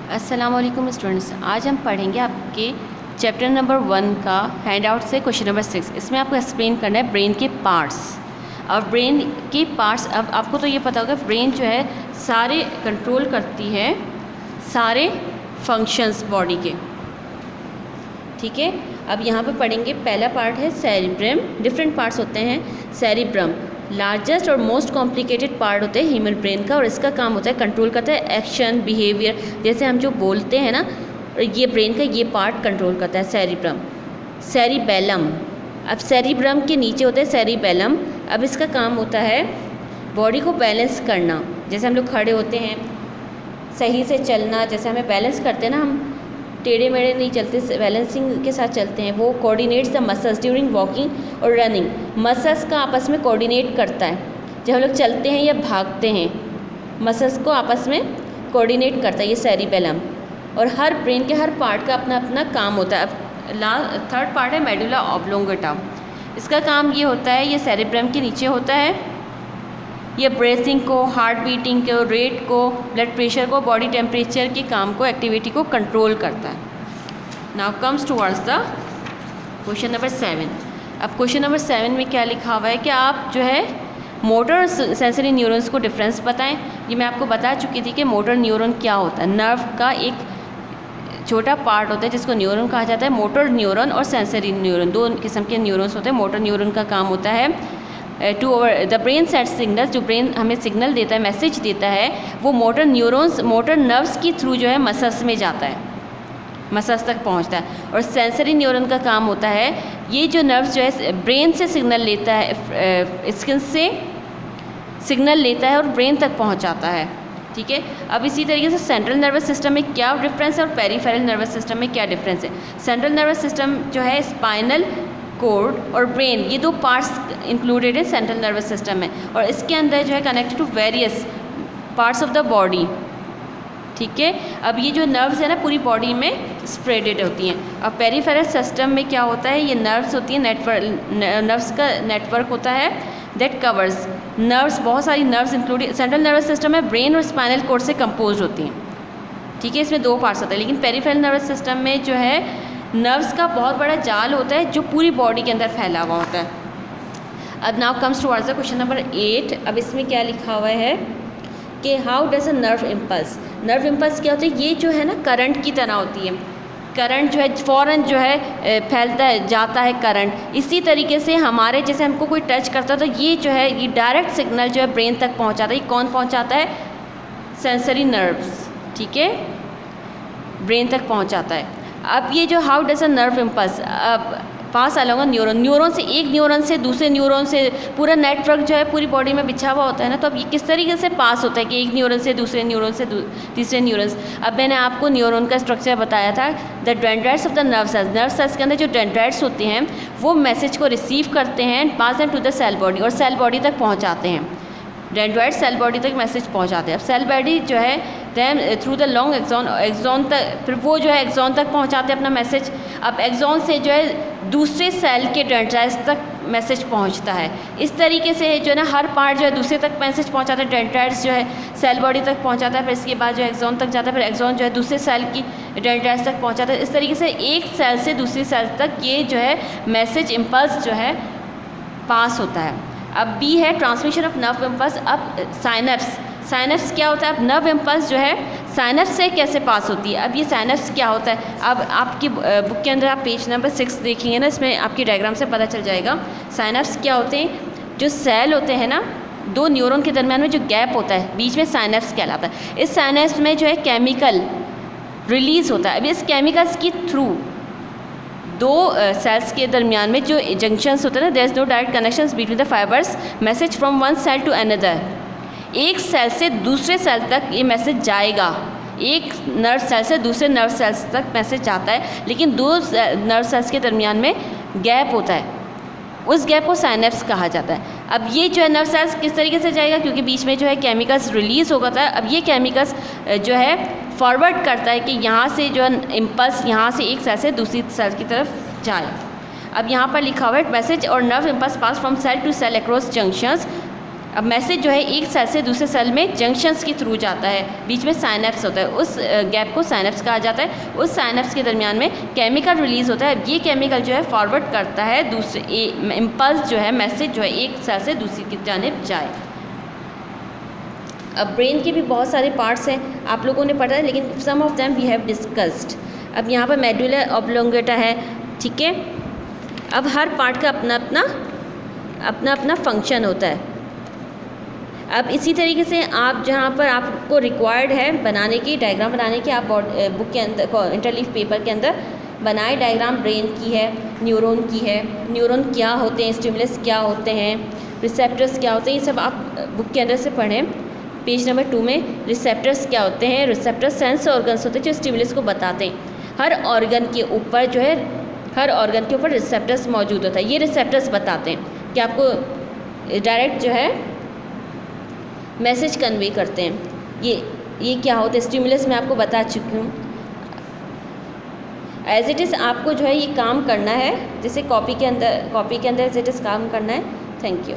अस्सलाम वालेकुम स्टूडेंट्स, आज हम पढ़ेंगे आपके चैप्टर नंबर 1 का हैंड आउट से क्वेश्चन नंबर 6। इसमें आपको एक्सप्लेन करना है ब्रेन के पार्ट्स। और ब्रेन के पार्ट्स, अब आपको तो ये पता होगा ब्रेन जो है सारे कंट्रोल करती है सारे फंक्शंस बॉडी के, ठीक है। अब यहाँ पे पढ़ेंगे, पहला पार्ट है सेरिब्रम। डिफरेंट पार्ट्स होते हैं। सेरिब्रम लार्जेस्ट और मोस्ट कॉम्प्लिकेटेड पार्ट होता है ह्यूमन ब्रेन का, और इसका काम होता है कंट्रोल करता है एक्शन, बिहेवियर। जैसे हम जो बोलते हैं ना, ये ब्रेन का ये पार्ट कंट्रोल करता है सेरिब्रम। सेरिबेलम, अब सेरिब्रम के नीचे होता है सेरिबेलम। अब इसका काम होता है बॉडी को बैलेंस करना। जैसे हम लोग खड़े होते हैं, सही से चलना, जैसे हमें बैलेंस करते हैं ना, हम टेढ़े मेढ़े नहीं चलते, बैलेंसिंग के साथ चलते हैं। वो coordinates the muscles during walking और रनिंग। मसल्स का आपस में कोऑर्डिनेट करता है। जब हम लोग चलते हैं या भागते हैं, मसल्स को आपस में कोऑर्डिनेट करता है ये सेरिबेलम। और हर ब्रेन के हर पार्ट का अपना अपना काम होता है। अब थर्ड पार्ट है मेडुला ऑब्लोंगेटा। इसका काम ये होता है, ये सेरिब्रम के नीचे होता है। ये ब्रेथिंग को, हार्ट बीटिंग को, रेट को, ब्लड प्रेशर को, बॉडी टेम्परेचर के काम को, एक्टिविटी को कंट्रोल करता है। Now comes towards the question number 7। अब क्वेश्चन नंबर 7 में क्या लिखा हुआ है कि आप जो है मोटर और सेंसरी न्यूरॉन्स को डिफरेंस बताएं। ये मैं आपको बता चुकी थी कि मोटर न्यूरॉन क्या होता है। नर्व का एक छोटा पार्ट होता है जिसको न्यूरॉन कहा जाता है। मोटर न्यूरॉन और सेंसरी न्यूरॉन, दो किस्म के न्यूरॉन्स होते हैं। मोटर न्यूरॉन का काम होता है to over the brain set signals, जो ब्रेन हमें सिग्नल देता है, मैसेज देता है, वो मोटर न्यूरॉन्स, मोटर नर्व्स के थ्रू जो है मसल्स में जाता है, मसल्स तक पहुंचता है। और सेंसरी न्यूरॉन का काम होता है, ये जो नर्व्स जो है ब्रेन से सिग्नल लेता है, स्किन से सिग्नल लेता है और ब्रेन तक पहुंचाता है, ठीक है। अब इसी तरीके से सेंट्रल नर्वस सिस्टम में क्या डिफरेंस है और पेरिफेरल नर्वस सिस्टम में क्या डिफरेंस है। सेंट्रल नर्वस सिस्टम जो है स्पाइनल कोर्ड और ब्रेन, ये दो पार्ट्स इंक्लूडेड है सेंट्रल नर्वस सिस्टम में। और इसके अंदर जो है connected to various parts of the body, ठीक है। अब ये जो नर्व्स है ना पूरी बॉडी में स्प्रेडेड होती हैं। अब पेरिफेरल सिस्टम में क्या होता है, ये नर्व्स होती हैं, नर्व्स का नेटवर्क होता है दैट कवर्स नर्व्स, बहुत सारी nerves included. Central nervous system में ब्रेन और स्पाइनल कोर्ड से कंपोज होती हैं, ठीक है। इसमें दो पार्ट्स होते हैं। लेकिन पेरिफेरल नर्वस सिस्टम में जो है नर्व्स का बहुत बड़ा जाल होता है जो पूरी बॉडी के अंदर फैला हुआ होता है। अब now comes towards the question number 8। अब इसमें क्या लिखा हुआ है कि how does a nerve impulse. Nerve impulse क्या होता है, ये जो है ना करंट की तरह होती है। करंट जो है फ़ौरन जो है फैलता है, जाता है करंट। इसी तरीके से हमारे, जैसे हमको कोई टच करता है तो ये जो है ये डायरेक्ट सिग्नल जो है ब्रेन तक पहुंचाता है। ये कौन पहुंचाता है, सेंसरी नर्व्स, ठीक है, ब्रेन तक पहुंचाता है। अब ये जो how does a nerve impulse, अब पास अलॉन्ग न्यूरॉन, न्यूरॉन से, एक न्यूरॉन से दूसरे न्यूरॉन से, पूरा नेटवर्क जो है पूरी बॉडी में बिछा हुआ होता है ना। तो अब ये किस तरीके से पास होता है कि एक न्यूरॉन से दूसरे न्यूरॉन से तीसरे न्यूरॉन्स। अब मैंने आपको न्यूरॉन का स्ट्रक्चर बताया था। The dendrites of the nerve cells, nerve cells के अंदर जो डेंड्राइट्स होते हैं वो मैसेज को रिसीव करते हैं, pass them to the cell body, और सेल बॉडी तक पहुँचाते हैं। डेंड्राइट सेल बॉडी तक मैसेज पहुंचाते हैं। अब सेल बॉडी जो है then through the long axon, axon तक, फिर वो जो है एक्सॉन तक पहुंचाते हैं अपना मैसेज। अब एक्सॉन से जो है दूसरे सेल के डेंड्राइट्स तक मैसेज पहुंचता है। इस तरीके से जो है ना हर पार्ट जो है दूसरे तक मैसेज पहुंचाता है। डेंड्राइट्स जो है सेल बॉडी तक पहुंचाता है, फिर इसके बाद जो एक्सॉन तक जाता है, फिर एक्सॉन जो है दूसरे सेल की डेंड्राइट्स तक पहुंचाता है। इस तरीके से एक सेल से दूसरी सेल तक ये जो है मैसेज इम्पल्स जो है पास होता है। अब बी है ट्रांसमिशन ऑफ नर्व इम्पल्स। अब साइनेप्स, साइनेप्स क्या होता है, अब नर्व इम्पल्स जो है साइनेप्स से कैसे पास होती है। अब ये साइनेप्स क्या होता है, अब आपकी बुक के अंदर आप पेज नंबर 6 देखेंगे ना, इसमें आपकी डायग्राम से पता चल जाएगा। साइनेप्स क्या होते हैं, जो सेल होते हैं ना, दो न्यूरॉन के दरमियान में जो गैप होता है बीच में साइनेप्स कहलाता है। इस साइनेप्स में जो है केमिकल रिलीज़ होता है। अब इस केमिकल्स की थ्रू दो सेल्स के दरमियान में जो जंक्शंस होते हैं ना, there is no direct connections between the fibres, message from one cell to another. एक सेल से दूसरे सेल तक ये मैसेज जाएगा। एक नर्व सेल से दूसरे नर्व सेल्स तक मैसेज जाता है, लेकिन दो नर्व सेल्स के दरमियान में गैप होता है, उस गैप को साइनेप्स कहा जाता है। अब ये जो है नर्व सेल्स किस तरीके से जाएगा, क्योंकि बीच में जो है केमिकल्स रिलीज़ हो जाता है। अब ये केमिकल्स जो है फॉरवर्ड करता है कि यहाँ से जो है इम्पल्स यहाँ से एक सेल से दूसरी सेल की तरफ जाए। अब यहाँ पर लिखा हुआ है मैसेज और nerve impulse pass from cell to cell across junctions. अब मैसेज जो है एक सेल से दूसरे सेल में जंक्शंस के थ्रू जाता है, बीच में साइनेप्स होता है, उस गैप को साइनेप्स कहा जाता है। उस साइनेप्स के दरमियान में केमिकल रिलीज़ होता है, ये केमिकल जो है फॉरवर्ड करता है दूसरे इम्पल्स जो है, मैसेज जो है एक सेल से दूसरी की जानिब जाए। अब ब्रेन के भी बहुत सारे पार्ट्स हैं, आप लोगों ने पढ़ा है, लेकिन some of them we have discussed. अब यहाँ पर मेडुला ऑब्लोंगेटा है, ठीक है। अब हर पार्ट का अपना अपना फंक्शन होता है। अब इसी तरीके से आप जहाँ पर आपको रिक्वायर्ड है बनाने की, डायग्राम बनाने की, आप बुक के अंदर इंटरलीफ पेपर के अंदर बनाए डायग्राम। ब्रेन की है, न्यूरॉन की है, न्यूरॉन क्या होते हैं, स्टिमुलस क्या होते हैं, रिसेप्टर्स क्या होते हैं, ये सब आप बुक के अंदर से पढ़ें। पेज नंबर 2 में रिसेप्टर्स क्या होते हैं, रिसेप्टर सेंस ऑर्गन्स होते हैं जो स्टिमुलस को बताते हैं। हर ऑर्गन के ऊपर जो है, हर ऑर्गन के ऊपर रिसेप्टर्स मौजूद होता है, ये रिसेप्टर्स बताते हैं कि आपको डायरेक्ट जो है मैसेज कन्वे करते हैं। ये क्या होता है, स्टिमुलस मैं आपको बता चुकी हूँ। एज इट इज़ आपको जो है ये काम करना है, जैसे कॉपी के अंदर एज इट इज़ काम करना है। Thank you.